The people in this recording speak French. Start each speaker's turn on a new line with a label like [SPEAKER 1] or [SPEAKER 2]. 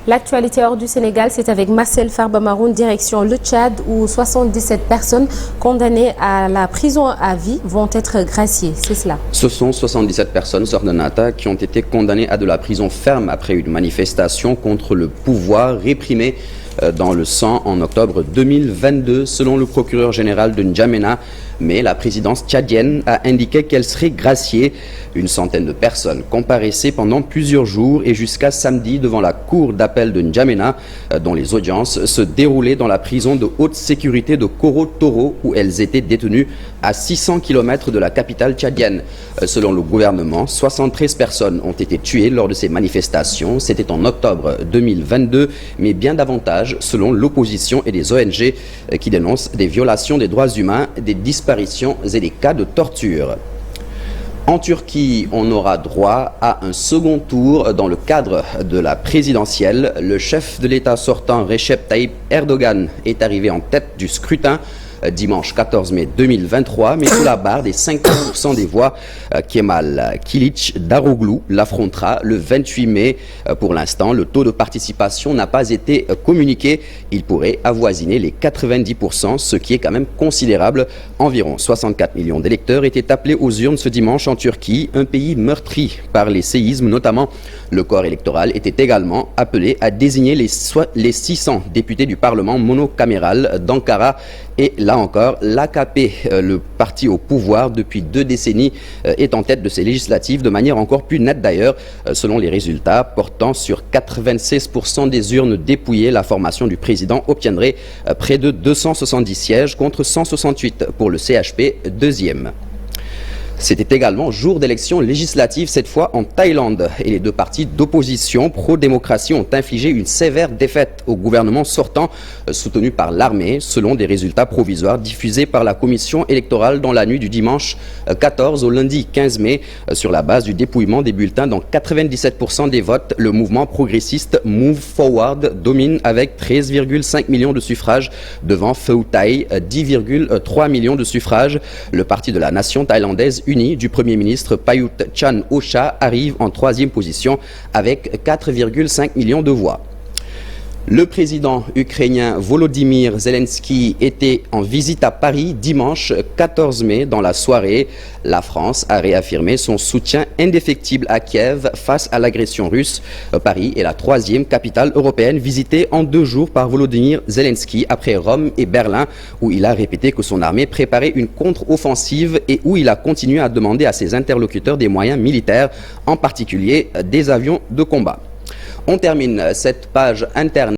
[SPEAKER 1] L'actualité hors du Sénégal, c'est avec Marcel Farba-Maroun, direction le Tchad, où 77 personnes condamnées à la prison à vie vont être graciées. C'est cela.
[SPEAKER 2] Ce sont 77 personnes, sœurs de Nata, qui ont été condamnées à de la prison ferme après une manifestation contre le pouvoir réprimé dans le sang en octobre 2022, selon le procureur général de N'Djamena. Mais la présidence tchadienne a indiqué qu'elle serait graciée. Une centaine de personnes comparaissaient pendant plusieurs jours et jusqu'à samedi devant la cour d'appel de N'Djamena, dont les audiences se déroulaient dans la prison de haute sécurité de Koro Toro, où elles étaient détenues à 600 km de la capitale tchadienne. Selon le gouvernement, 73 personnes ont été tuées lors de ces manifestations. C'était en octobre 2022, mais bien davantage selon l'opposition et les ONG qui dénoncent des violations des droits humains, des disparitions et des cas de torture. En Turquie, on aura droit à un second tour dans le cadre de la présidentielle. Le chef de l'État sortant, Recep Tayyip Erdogan, est arrivé en tête du scrutin dimanche 14 mai 2023, mais sous la barre des 50% des voix. Kemal Kılıçdaroğlu l'affrontera le 28 mai. Pour l'instant, le taux de participation n'a pas été communiqué. Il pourrait avoisiner les 90%, ce qui est quand même considérable. Environ 64 millions d'électeurs étaient appelés aux urnes ce dimanche en Turquie, un pays meurtri par les séismes notamment. Le corps électoral était également appelé à désigner les 600 députés du Parlement monocaméral d'Ankara. Et là encore, l'AKP, le parti au pouvoir depuis 2 décennies, est en tête de ces législatives de manière encore plus nette d'ailleurs. Selon les résultats portant sur 96% des urnes dépouillées, la formation du président obtiendrait près de 270 sièges contre 168 pour le CHP, deuxième. C'était également jour d'élection législative, cette fois en Thaïlande. Et les deux partis d'opposition pro-démocratie ont infligé une sévère défaite au gouvernement sortant, soutenu par l'armée, selon des résultats provisoires diffusés par la commission électorale dans la nuit du dimanche 14 au lundi 15 mai. Sur la base du dépouillement des bulletins dans 97% des votes, le mouvement progressiste Move Forward domine avec 13,5 millions de suffrages devant Pheu Thai, 10,3 millions de suffrages. Le parti de la nation thaïlandaise unie du Premier ministre Prayut Chan-o-cha arrive en 3e position avec 4,5 millions de voix. Le président ukrainien Volodymyr Zelensky était en visite à Paris dimanche 14 mai. Dans la soirée, la France a réaffirmé son soutien indéfectible à Kiev face à l'agression russe. Paris est la 3e capitale européenne visitée en 2 jours par Volodymyr Zelensky après Rome et Berlin, où il a répété que son armée préparait une contre-offensive et où il a continué à demander à ses interlocuteurs des moyens militaires, en particulier des avions de combat. On termine cette page interne